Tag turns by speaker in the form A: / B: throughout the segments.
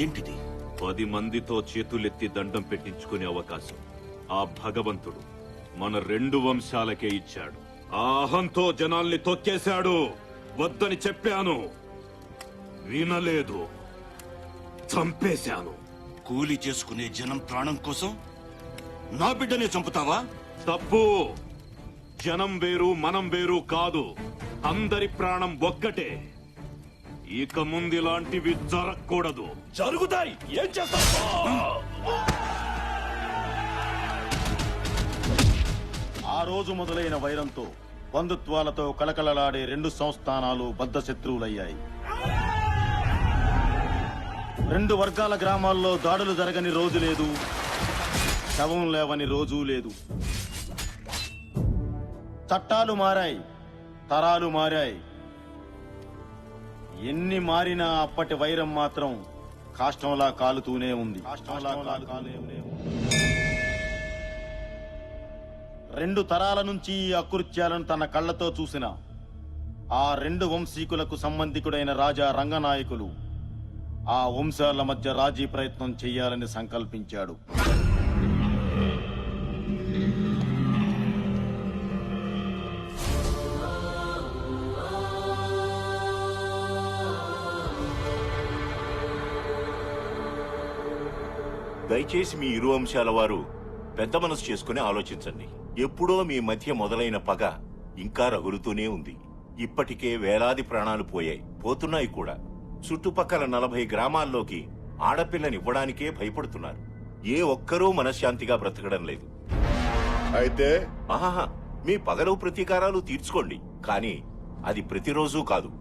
A: ఏంటిది?
B: 10 మందితో చేతులెత్తి దండం పెట్టించుకునే అవకాశం ఆ భగవంతుడు మన 2 వంశాలకే ఇచ్చాడు. ఆ అహంతో జనాల్ని తొక్కేశాడు. వద్దని చెప్పాను, వినలేదు, చంపేశాను.
A: కూలి చేసుకునే జనం ప్రాణం కోసం నా బిడ్డనే చంపుతావా?
B: తప్పు. జనం వేరు, మనం వేరు కాదు. అందరి ప్రాణం ఒక్కటే. ఇక ముందు ఇలాంటివి జరగకూడదు.
C: జరుగుతాయి. ఏం చేస్తావు?
D: ఆ రోజు మొదలైన వైరంతో బంధుత్వాలతో కలకలలాడే 2 సంస్థానాలు బద్ధ శత్రువులయ్యాయి. 2 వర్గాల గ్రామాల్లో దాడులు జరగని రోజు లేదు, శవం లేవని రోజూ లేదు. చట్టాలు మారాయి, తరాలు మారాయి. ఎన్ని మారినా అప్పటి వైరం మాత్రం కాష్టంలా కాలుతూనే ఉంది. 2 తరాల నుంచి ఈ అకృత్యాలను తన కళ్లతో చూసిన ఆ 2 వంశీకులకు సంబంధికుడైన రాజా రంగనాయకులు ఆ వంశాల మధ్య రాజీ ప్రయత్నం చెయ్యాలని సంకల్పించాడు.
E: దయచేసి మీ ఇరు వంశాల వారు పెద్ద మనసు చేసుకుని ఆలోచించండి. ఎప్పుడో మీ మధ్య మొదలైన పగ ఇంకా రగులుతూనే ఉంది. ఇప్పటికే వేలాది ప్రాణాలు పోయాయి, పోతున్నాయి కూడా. చుట్టుపక్కల 40 గ్రామాల్లోకి ఆడపిల్లనివ్వడానికే భయపడుతున్నారు. ఏ ఒక్కరూ మనశ్శాంతిగా బ్రతకడం లేదు.
F: అయితే
E: ఆహా, మీ పగలు ప్రతీకారాలు తీర్చుకోండి, కానీ అది ప్రతిరోజూ కాదు.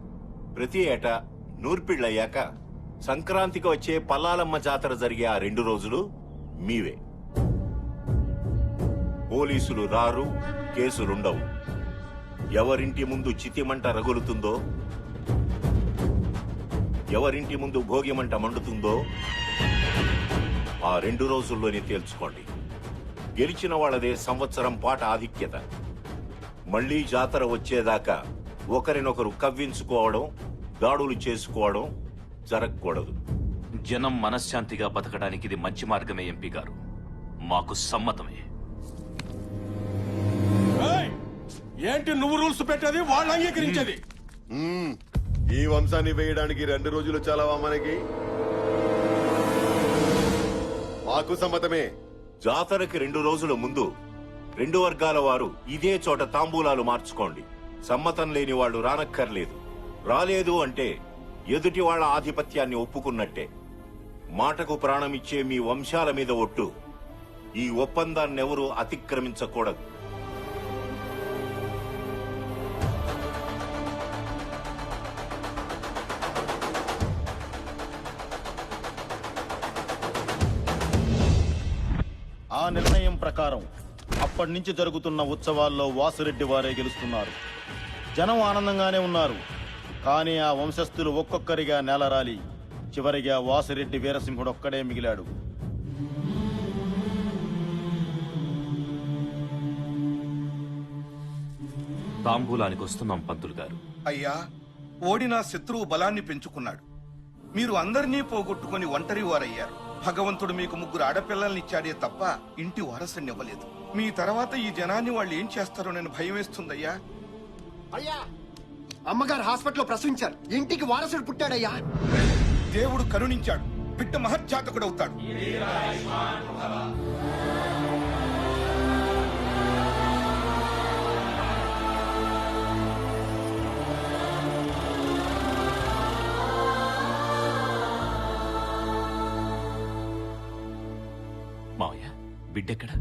E: ప్రతి ఏటా నూర్పిళ్ళయ్యాక సంక్రాంతికి వచ్చే పల్లాలమ్మ జాతర జరిగే ఆ 2 రోజులు మీవే. పోలీసులు రారు, కేసులుండవు. ఎవరింటి ముందు చితిమంట రగులుతుందో, ఎవరింటి ముందు భోగిమంట మండుతుందో ఆ 2 రోజుల్లోనే తేల్చుకోండి. గెలిచిన వాళ్ళదే సంవత్సరం పాట ఆధిక్యత. మళ్లీ జాతర వచ్చేదాకా ఒకరినొకరు కవ్వించుకోవడం, దాడులు చేసుకోవడం జరగకూడదు.
C: జనం మనశ్శాంతిగా బతకడానికి ఇది మంచి మార్గమే ఎంపీ గారు. మాకు సమ్మతమే.
G: ఏంటి నువ్వు రూల్స్ పెట్టేది, వాళ్ళు అంగీకరించేది?
F: ఈ వంశాన్ని వేయడానికి 2 రోజులు చాలావా మనకి? మాకు సమ్మతమే.
E: జాతరకి 2 రోజుల ముందు 2 వర్గాల వారు ఇదే చోట తాంబూలాలు మార్చుకోండి. సమ్మతం లేని వాళ్ళు రానక్కర్లేదు. రాలేదు అంటే ఎదుటి వాళ్ల ఆధిపత్యాన్ని ఒప్పుకున్నట్టే. మాటకు ప్రాణమిచ్చే మీ వంశాల మీద ఒట్టు. ఈ ఒప్పందాన్నెవరూ అతిక్రమించకూడదు.
D: ఆ నిర్ణయం ప్రకారం అప్పటి నుంచి జరుగుతున్న ఉత్సవాల్లో వాసురెడ్డి వారే గెలుస్తున్నారు. జనం ఆనందంగానే ఉన్నారు. కానీ ఆ వంశస్థులు ఒక్కొక్కరిగా నేలరాలి చివరిగా వాసిరెడ్డి వీరసింహుడు ఒక్కడే మిగిలాడు.
C: తాంబూలానికి వస్తున్నాం పంతులు గారు.
H: అయ్యా, ఓడిన శత్రువు బలాన్ని పెంచుకున్నాడు. మీరు అందరినీ పోగొట్టుకుని ఒంటరి వారయ్యారు. భగవంతుడు మీకు 3 ఆడపిల్లల్నిచ్చాడే తప్ప ఇంటి వారసునివ్వలేదు. మీ తర్వాత ఈ జనాన్ని వాళ్ళు ఏం చేస్తారోనని భయం వేస్తుందయ్యా.
I: అయ్యా, అమ్మగారు హాస్పిటల్లో ప్రసవించారు. ఇంటికి వారసుడు పుట్టాడయ్యా.
H: దేవుడు కరుణించాడు. బిడ్డ మహత్జాతకుడవుతాడు.
C: మావయ్య, బిడ్డెక్కడా?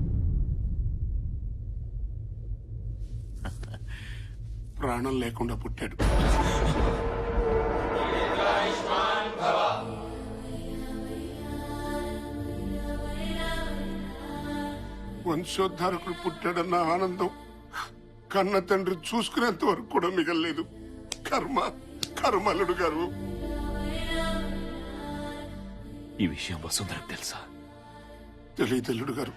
G: ప్రాణం లేకుండా పుట్టాడు. వంశోద్ధారకుడు పుట్టాడన్న ఆనందం కన్న తండ్రి చూసుకునేంత వరకు కూడా మిగలలేదు. కర్మలుడు గారు.
C: ఈ విషయం వసుంధరకు తెలుసా?
G: తెలియదు గారు.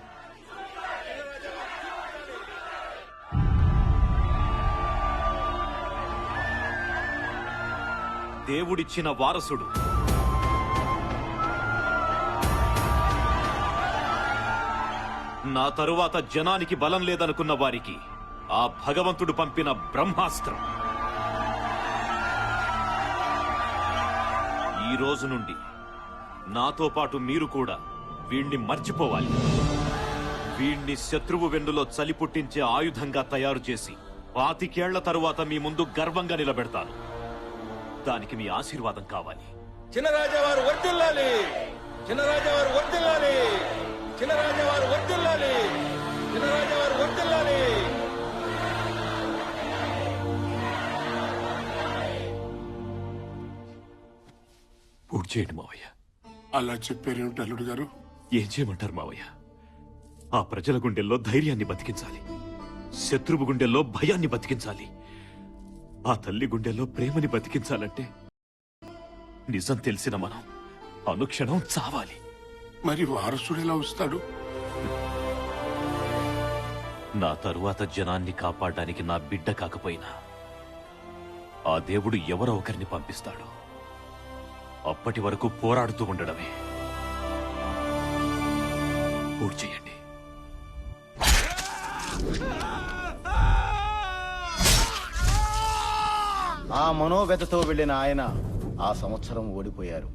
B: దేవుడిచ్చిన వారసుడు నా తరువాత జనానికి బలం లేదనుకున్న వారికి ఆ భగవంతుడు పంపిన బ్రహ్మాస్త్రం. ఈ రోజు నుండి నాతో పాటు మీరు కూడా వీణ్ణి మర్చిపోవాలి. వీణ్ణి శత్రువు వెన్నులో చలి పుట్టించే ఆయుధంగా తయారు చేసి 25 ఏళ్ల తరువాత మీ ముందు గర్వంగా నిలబెడతాను. దానికి మీ ఆశీర్వాదం కావాలి.
H: చిన్నరాజావారు వర్ధిల్లాలి, చిన్నరాజావారు వర్ధిల్లాలి, చిన్నరాజావారు వర్ధిల్లాలి, చిన్నరాజావారు వర్ధిల్లాలి.
B: పూర్తి చేయండి మావయ్య.
G: అలా చెప్పారేమిటి అల్లుడు గారు?
B: ఏం చేయమంటారు మావయ్య? ఆ ప్రజల గుండెల్లో ధైర్యాన్ని బతికించాలి, శత్రువు గుండెల్లో భయాన్ని బతికించాలి, ఆ తల్లి గుండెల్లో ప్రేమని బతికించాలంటే నిజం తెలిసిన మనం అనుక్షణం చావాలి.
G: మరి వారసుడు ఎలా వస్తాడు?
B: నా తరువాత జనాన్ని కాపాడడానికి నా బిడ్డ కాకపోయినా ఆ దేవుడు ఎవరో ఒకరిని పంపిస్తాడు. అప్పటి వరకు పోరాడుతూ ఉండడమే. పూర్తి చేయండి.
D: ఆ మనోవ్యతతో వెళ్లిన ఆయన ఆ సంవత్సరం ఓడిపోయారు.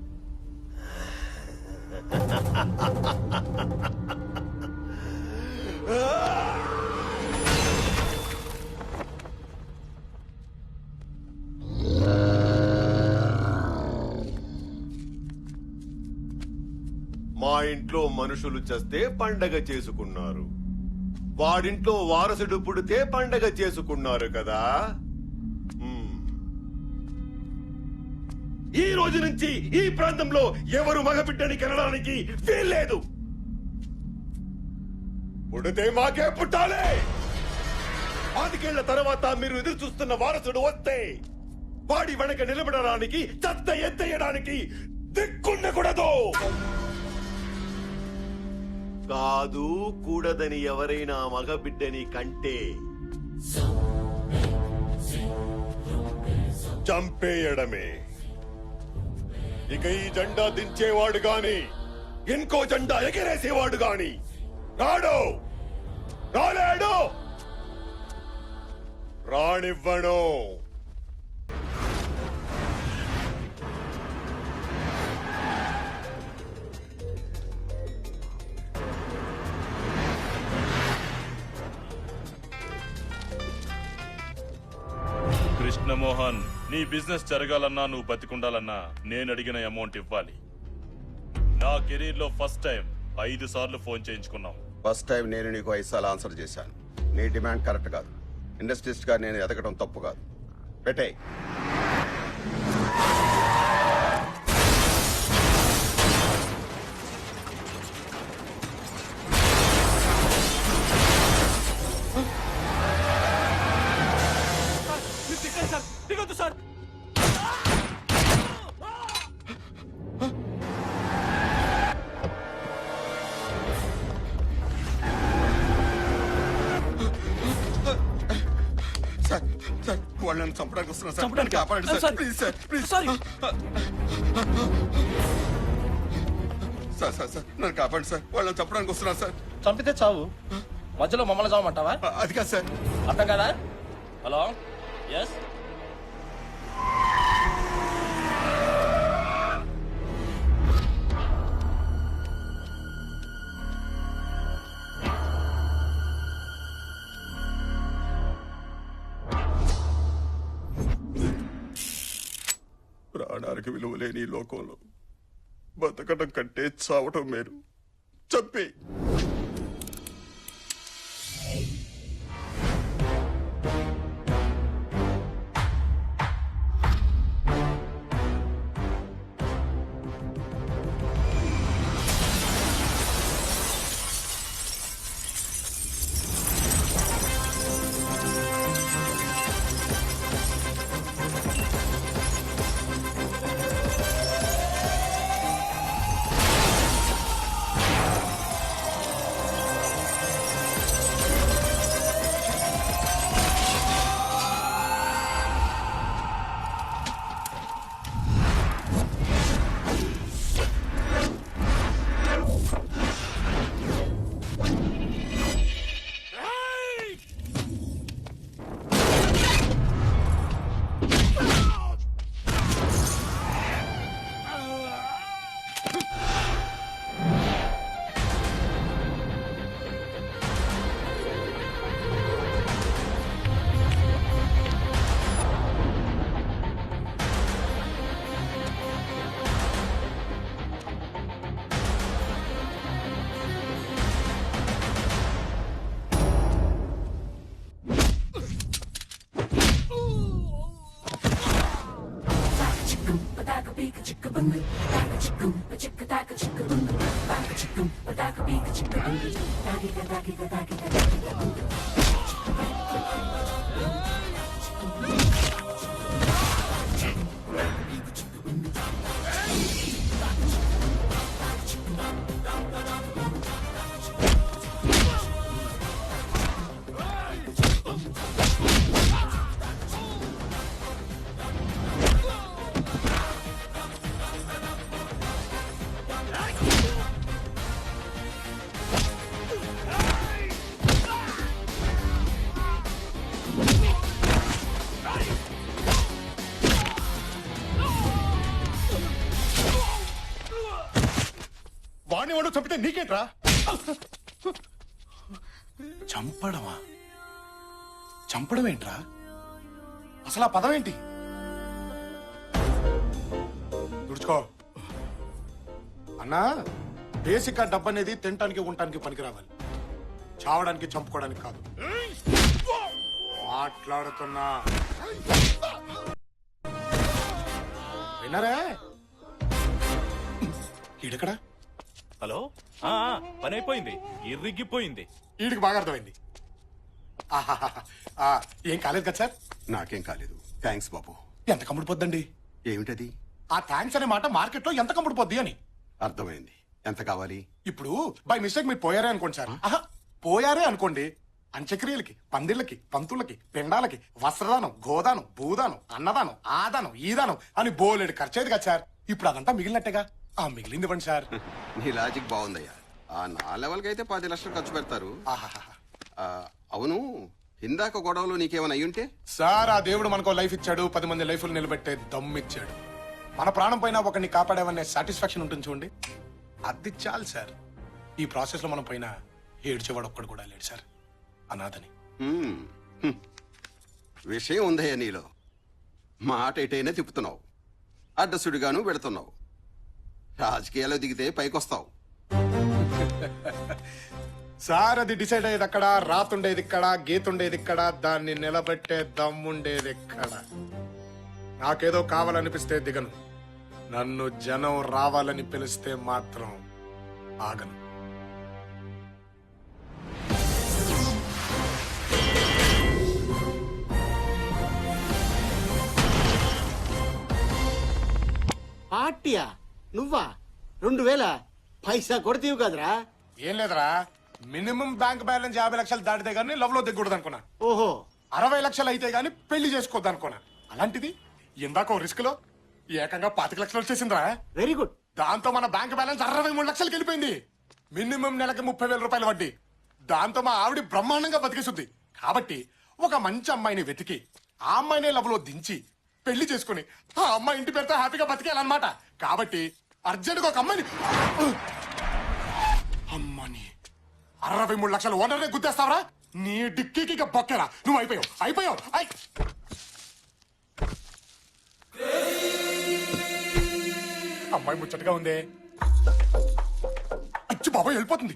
F: మా ఇంట్లో మనుషులు చస్తే పండగ చేసుకున్నారు, వాడింట్లో వారసుడు పుడితే పండగ చేసుకున్నారు కదా. ఈ రోజు నుంచి ఈ ప్రాంతంలో ఎవరు మగబిడ్డని కనడానికి వీల్లేదు. పుడితే మాకే పుట్టాలి. 25 ఏళ్ల తర్వాత మీరు ఎదురు చూస్తున్న వారసుడు వస్తే వాడి వెనక నిలబడడానికి, చెత్త ఎత్తేయడానికి దిక్కుండకూడదు. కాదు కూడదని ఎవరైనా మగబిడ్డని కంటే చంపేయడమే. ఇక ఈ జెండా దించేవాడు గాని ఇంకో జెండా ఎగరేసేవాడు గాని రాడు, రాలేడు, రానివ్వను.
J: కృష్ణమోహన్, నీ బిజినెస్ జరగాలన్నా నువ్వు బతికుండాలన్నా నేను అడిగిన అమౌంట్ ఇవ్వాలి. నా కెరీర్ లో ఫస్ట్ టైం 5 సార్లు ఫోన్ చేయించుకున్నాం.
K: ఫస్ట్ టైం నేను నీకు 5 సార్లు ఆన్సర్ చేశాను. నీ డిమాండ్ కరెక్ట్ కాదు. ఇండస్ట్రీస్ట్ గా నేను ఎదగడం తప్పు కాదు. పెట్టే.
H: సార్ వాళ్ళు నన్ను చంపడానికి వస్తున్నారు సార్. నన్ను కాపాడండి sir. Please sir, please. Sir sir sir నన్ను కాపాడండి సార్. వాళ్ళు నన్ను చంపడానికి వస్తున్నారు సార్.
I: చంపితే చావు, మధ్యలో మమ్మల్ని చావమంటావా?
H: అది కాదు సార్.
I: అర్థం కదా? Hello, yes.
H: ప్రాణానికి విలువ లేని ఈ లోకంలో బతకడం కంటే చావటం మేలు. చంపి
F: వాడిని వాడు చంపితే నీకేంట్రా? చంపడమా? చంపడం ఏంట్రా? అసలు ఆ పదం ఏంటి? తుడుచుకో అన్నా. బేసిక్ గా డబ్బు అనేది తినటానికి ఉండటానికి పనికి రావాలి, చావడానికి చంపుకోవడానికి కాదు. మాట్లాడుతున్నా విన్నారే? ఈడెక్కడా?
B: హలో పని అయిపోయింది, ఇరిగిపోయింది.
F: వీడికి బాగా అర్థమైంది. ఆహాహాహా. ఏం కాలేదు కదా సార్?
K: నాకేం కాలేదు, థ్యాంక్స్ బాబు.
F: ఎంత కమ్ముడు పొద్దండి?
K: ఏమిటది?
F: ఆ థ్యాంక్స్ అనే మాట మార్కెట్ లో ఎంత కమ్ముడు పొద్ది అని.
K: అర్థమైంది. ఎంత కావాలి?
F: ఇప్పుడు బై మిస్టేక్ మీరు పోయారే అనుకోండి సార్. పోయారే అనుకోండి, అంత్యక్రియలకి, పందిళ్ళకి, పంతులకి, పిండాలకి, వస్త్రదానం, గోదానం, భూదానం, అన్నదానం, ఆదానం, ఈదానం అని బోలెడు ఖర్చేది కదా సార్. ఇప్పుడు అదంతా మిగిలినట్టేగా. ఆ మిగిలింది ఇవ్వండి సార్.
K: నీ లాజిక్ బాగుందయ్యా. ఆ నా లెవెల్కి అయితే 10 లక్షలు ఖర్చు పెడతారు.
F: ఆహాహా.
K: ఆ, అవును, ఇందాక గొడవలో నీకేమైనా అయ్యుంటే?
F: సార్, ఆ దేవుడు మనకో లైఫ్ ఇచ్చాడు, 10 మంది లైఫ్లు నిలబెట్టే దమ్మిచ్చాడు. మన ప్రాణం పైన ఒకరిని కాపాడామనే సాటిస్ఫాక్షన్ ఉంటుంది చూడండి, అది చాలు సార్. ఈ ప్రాసెస్ లో మనం పైన ఏడ్చేవాడు ఒక్కడు కూడా లేడు సార్, అనాథని.
K: విషయం ఉందయ్యా నీలో. మాట ఎటైనా తిప్పుతున్నావు, అడ్డసుడిగాను పెడుతున్నావు. రాజకీయాల్లో దిగితే పైకొస్తావు.
F: సార్, అది డిసైడ్ అయ్యేది అక్కడ, రాతుండేది ఇక్కడ, గీతుండేది ఇక్కడ, దాన్ని నిలబెట్టే దమ్ముండేది ఇక్కడ. నాకేదో కావాలనిపిస్తే దిగను, నన్ను జనం రావాలని పిలిస్తే మాత్రం ఆగను.
L: పార్టీయా? నువ్వా? 2000 పైసా కొడతీవు కదరా?
F: ఏం లేదురా, మినిమం బ్యాంక్ బ్యాలెన్స్ 50 లక్షలు దాటితే గానీ లవ్ లో దిగకూడదు అనుకున్నా.
L: ఓహో,
F: 60 లక్షలు అయితే గానీ పెళ్లి చేసుకోవద్దు అనుకున్నా. అలాంటిది ఇందాక రిస్క్ లో ఏకంగా 25 లక్షలు వచ్చేసిందిరా.
L: Very good.
F: దాంతో మన బ్యాంక్ బ్యాలెన్స్ 63 లక్షలకి వెళ్ళిపోయింది. మినిమం నెలకి 30,000 రూపాయలు వడ్డీ. దాంతో మా ఆవిడ బ్రహ్మాండంగా బతికేస్తుంది. కాబట్టి ఒక మంచి అమ్మాయిని వెతికి ఆ అమ్మాయినే లవ్ లో దించి పెళ్లి చేసుకుని ఆ అమ్మాయి ఇంటి పేరుతో హ్యాపీగా బతికేయాలన్నమాట. కాబట్టి అర్జెంట్గా ఒక అమ్మాయిని అమ్మని 63 లక్షలు ఓనర్నే గుద్దేస్తావరా? నీ డిక్కీకి ఇక బొక్కేరా. నువ్వు అయిపోయావు. అమ్మాయి ముచ్చటగా ఉందే. అచ్చి బాబాయ్ వెళ్ళిపోతుంది.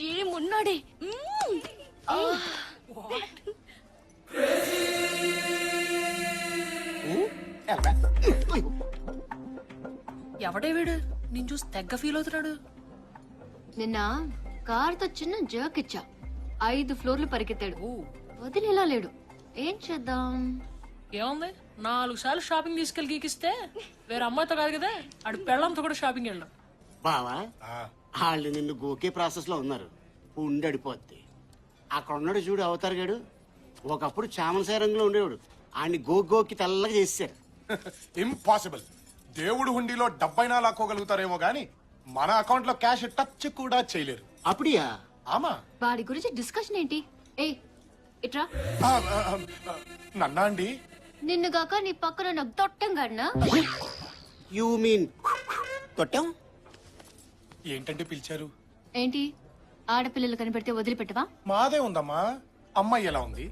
M: ఏమున్నాడే. ఎవడే వీడు? నేను చూసి తెగ్గ ఫీల్ అవుతున్నాడు.
N: నిన్న కార్తో చిన్న జర్క్ ఇచ్చా,
M: 5 ఫ్లోర్లు పరిగెత్తాడు. వదిలేలా లేడు. ఏం చేద్దాం?
N: ఏముంది 4 సార్లు షాపింగ్ తీసుకెళ్ళి గీకిస్తే వేరే అమ్మాయితో కాదు కదా ఆడు పెళ్ళంతో కూడా షాపింగ్ వెళ్ళాం.
L: బావా వాళ్ళు నిన్ను గోకే ప్రాసెస్ లో ఉన్నారు. ఉండడిపోద్ది. అక్కడ ఉన్నాడు చూడు అవతార్ గాడు. ఒకప్పుడు చామనసాయ రంగులో ఉండేవాడు. ఆయన్ని గోకి తెల్లగా చేశారు.
F: ఇంపాసిబుల్. దేవుడు హుండీలో డబ్బైనా లాక్కోగలుగుతారేమో గాని మన అకౌంట్ లో క్యాష్ టచ్ కూడా చేయలేరు.
L: అప్పుడియా?
F: ఆమా.
M: వాడి గురించి డిస్కషన్ ఏంటి? ఏ ఇట్రా.
F: నన్నా అండి?
M: నిన్నుగాక నీ పక్కన నాకు తొట్టం గడినా.
L: యూ మీన్ కొట్టం?
F: ఏంటంటే పిలిచారు?
M: ఏంటి ఆడపిల్లలు కనిపెడితే వదిలిపెట్టవా?
F: మాదే ఉందమ్మా. అమ్మాయి ఎలా ఉంది,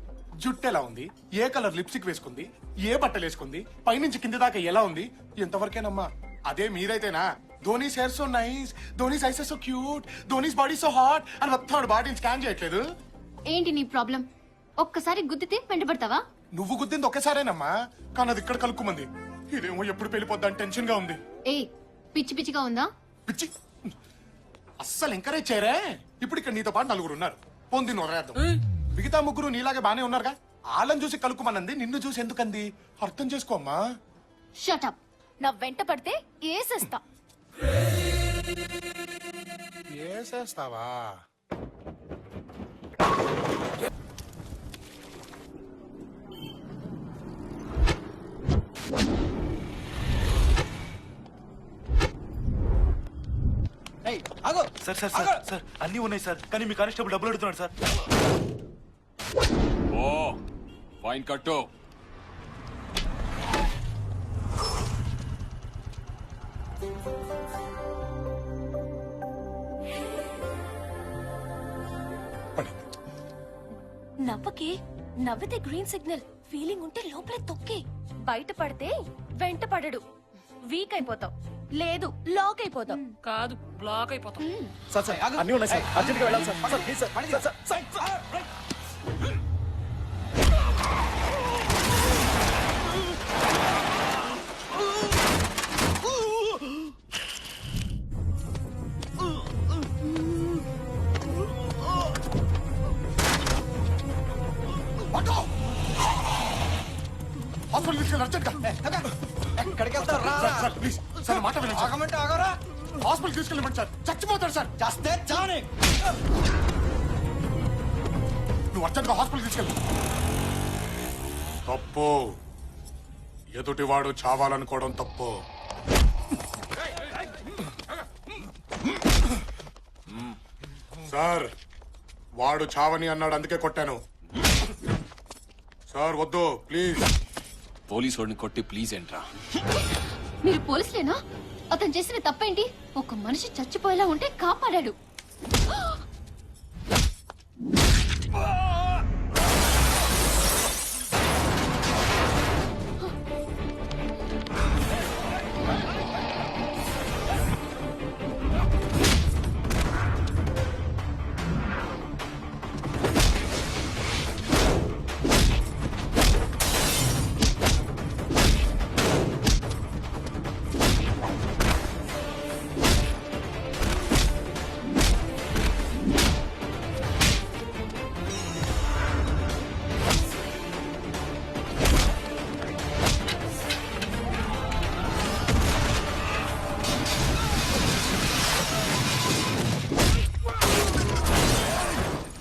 F: జుట్టు ఎలా ఉంది, ఏ కలర్ లిప్స్టిక్ వేసుకుంది, ఏ బట్టలు వేసుకుంది, పైనుంచి కింది దాకా ఎలా ఉంది, ఎంతవరకేనమ్మా. అదే మీరైతేనా Dhoni's hair so nice, Dhoni's eyes so cute, Dhoni's body so hot అని మొత్తం బాడీని స్కాన్ చేయట్లేదు.
M: ఏంటి నీ ప్రాబ్లం? ఒక్కసారి గుద్దితే వెంటబడతావా?
F: నువ్వు గుద్దింది ఒకేసారేనమ్మా, కానీ అది ఇక్కడ కలుక్కుమంది. ఇదేమో ఎప్పుడు పెళ్లిపోద్దని టెన్షన్ గా ఉంది.
M: ఏ పిచ్చి పిచ్చిగా ఉందా?
F: పిచ్చి అస్సలు ఎంకరేజ్ చేయరే. ఇప్పుడు ఇక్కడ నీతో పాటు 4 ఉన్నారు. పొంది నొరేద్దాం. మిగతా 3 నీలాగే బానే ఉన్నారుగా. వాళ్ళని చూసి కలుక్కుమనంది, నిన్ను చూసి ఎందుకంది అర్థం చేసుకోమ్మా.
M: షటప్. నా వెంట పడితే ఏసేస్తా.
F: ఏసేస్తావా?
B: సార్ సార్ సార్ సార్ అన్నీ ఉన్నాయి సార్, కానీ మీ కానిస్టేబుల్ డబ్బులు అడుగుతున్నాడు సార్.
J: ఓ ఫైన్ కట్టు.
M: నవ్వకే. నవ్వితే గ్రీన్ సిగ్నల్. ఫీలింగ్ ఉంటే లోపలే తొక్కి. బయట పడితే వెంట పడడు. వీక్ అయిపోతావు. లేదు లాక్ అయిపోతావు.
N: కాదు బ్లాక్ అయిపోతాం.
I: సార్ సార్ అన్నీ ఉన్నాయి సార్. అర్జెంట్ గా వెళ్ళాలి sir. Sir please sir. Sir sir.
F: Hospital తీసుకెళ్ళి అర్జెంట్ గా.
I: ఎక్కడికి వెళ్తావు?
F: సార్ సార్ ప్లీజ్ సార్ మాట వినండి సార్.
I: ఆగమంటే ఆగరా?
F: హాస్పిటల్ తీసుకెళ్ళమండి సార్. చచ్చిపోతాడు సార్.
I: చేస్తే చాని.
F: నువ్వు అర్జెంట్ గా హాస్పిటల్ తీసుకెళ్ళు. తప్పు. ఎదుటివాడు చావాలనుకోవడం తప్పు. సార్ వాడు చావని అన్నాడు, అందుకే కొట్టాను. సార్ వద్దు ప్లీజ్.
J: పోలీసు వాడిని కొట్టి ప్లీజ్ ఏంట్రా?
M: మీరు పోలీసులేనా? అతను చేసిన తప్పేంటి? ఒక మనిషి చచ్చిపోయేలా ఉంటే కాపాడాడు.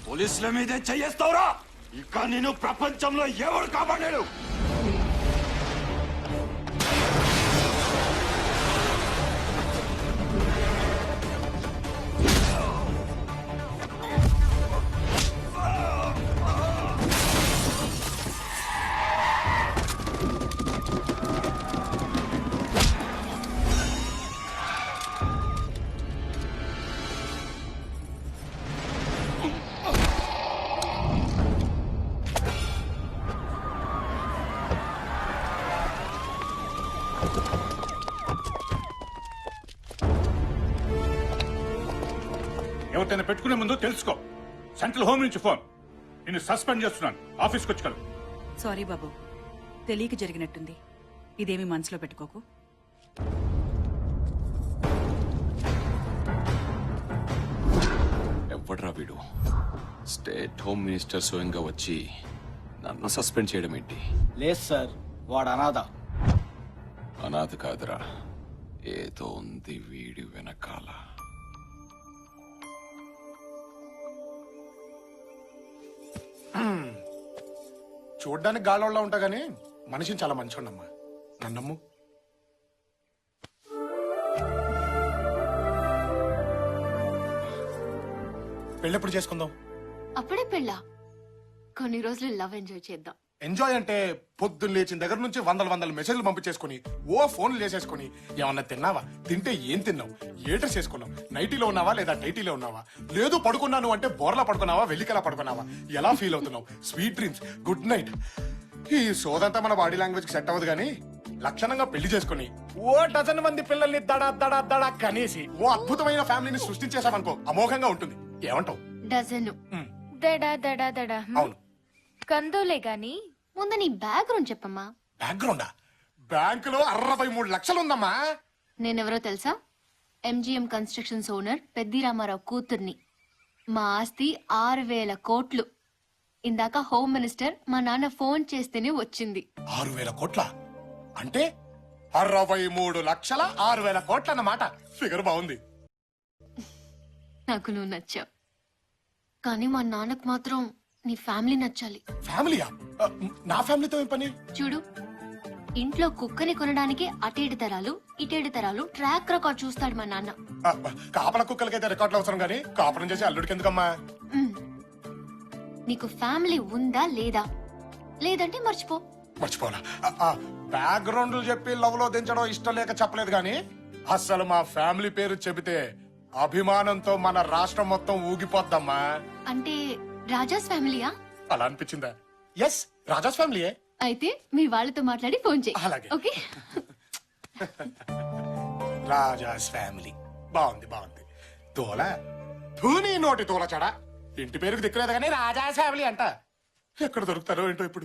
A: పోలీసుల మీదే చెయ్యేస్తావురా? ఇక నేను ప్రపంచంలో ఎవరు కాపాడాడు?
F: ఎవరికైనా పెట్టుకునే ముందు తెలుసుకో. సెంట్రల్ హోమ్ నుంచి ఫోన్. నిన్ను సస్పెండ్ చేస్తున్నాను. ఆఫీస్కి వచ్చి కలు.
O: సారీ బాబు, తెలియక జరిగినట్టుంది. ఇదేమి మనసులో పెట్టుకోకు.
J: ఎవడ్రా వీడు?
F: స్టేట్ హోమ్ మినిస్టర్ స్వయంగా వచ్చి నన్ను సస్పెండ్ చేయడం ఏంటి?
I: లేదు సార్, వాడు అనాథ.
F: అనాథ కాదురా, ఏదో ఉంది వీడి వెనకాల.
P: చూడ్డానికి గాలోళ్ళ ఉంటా గానీ మనిషిని చాలా మంచోడమ్మా. నన్నమ్ము. పెళ్ళెప్పుడు చేసుకుందాం?
M: అప్పుడే పెళ్ళా? కొన్ని రోజులు లవ్ ఎంజాయ్ చేద్దాం.
P: ఎంజాయ్ అంటే పొద్దున్న లేచిన దగ్గర నుంచి వందల మెసేజ్లు పంపించేసుకుని ఓ ఫోన్లు చేసేసుకుని ఏమన్నా తిన్నావా, తింటే ఏం తిన్నావు, ఏ డ్రెస్ వేసుకున్నావు, నైటీలో ఉన్నావా లేదా టైటీలో ఉన్నావా, లేదు పడుకున్నాను అంటే బోర్లా పడుకున్నావా, వెల్లికలా పడుకున్నావా, ఎలా ఫీల్ అవుతున్నావు, స్వీట్ డ్రీమ్స్, గుడ్ నైట్. ఈ సోదంతా మన బాడీ లాంగ్వేజ్ కి సెట్ అవ్వదు కానీ లక్షణంగా పెళ్లి చేసుకుని ఓ డజన్ మంది పిల్లల్ని దడా దడా దడా కనేసి ఓ అద్భుతమైన ఫ్యామిలీని సృష్టించేసామనుకో అమోఘంగా ఉంటుంది. ఏమంటావు?
M: డజను దడా దడా దడా.
P: అవును.
M: కందోలే గాని ముందు నీ బ్యాక్గ్రౌండ్ చెప్పమ్మా.
P: బ్యాక్గ్రౌండా? బ్యాంకులో 63 లక్షలు ఉందమ్మా.
M: నేనెవరో తెలుసా? MGM constructions owner Peddi Ramarao కూతుర్ని. మా ఆస్తి 6,000 కోట్లు. ఇందాక హోమ్ మినిస్టర్ మా నాన్న ఫోన్ చేస్తేనే వచ్చింది.
P: 6,000 కోట్ల అంటే 63 లక్షల 6,000 కోట్ల అన్నమాట. ఫిగర్ బాగుంది.
M: నాకు నువ్వు నచ్చావు, కానీ మా నాన్నకు మాత్రం నీ ఫ్యామిలీ నచ్చాలి.
P: ఫ్యామిలీయా? నా ఫ్యామిలీతో ఏం పని?
M: చూడు, ఇంట్లో కుక్కని కొనడానికి అటేడు తరాలు ఇటేడు తరాలు ట్రాక్ రికార్డ్ చూస్తాడు మా నాన్న.
P: కాపల కుక్కలకైతే రికార్డులు అవసరం కానీ కాపురం చేసి అల్లుడికి ఎందుకమ్మా?
M: నీకు ఫ్యామిలీ ఉందా లేదా? లేదంటే మర్చిపో.
P: మర్చిపోలా. బ్యాక్గ్రౌండ్ చెప్పి లవ్ లో దించడం ఇష్టం లేక చెప్పలేదు కానీ అసలు మా ఫ్యామిలీ పేరు చెబితే అభిమానంతో మన రాష్ట్రం మొత్తం ఊగిపోద్దమ్మా.
M: అంటే రాజాస్ ఫ్యామిలీయా?
P: అలా అనిపించిందా? ఎస్, రాజాస్ ఫ్యామిలీయే.
M: అయితే మీ వాళ్ళతో మాట్లాడి ఫోన్ చేయి.
P: అలాగే.
M: ఓకే.
P: రాజాస్ ఫ్యామిలీ బాగుంది బాగుంది. తోల ధూని నోటి తోల చెడ. ఇంటి పేరుకు దిక్కులేదు కానీ రాజాస్ ఫ్యామిలీ అంట. ఎక్కడ దొరుకుతారో ఏంటో ఇప్పుడు.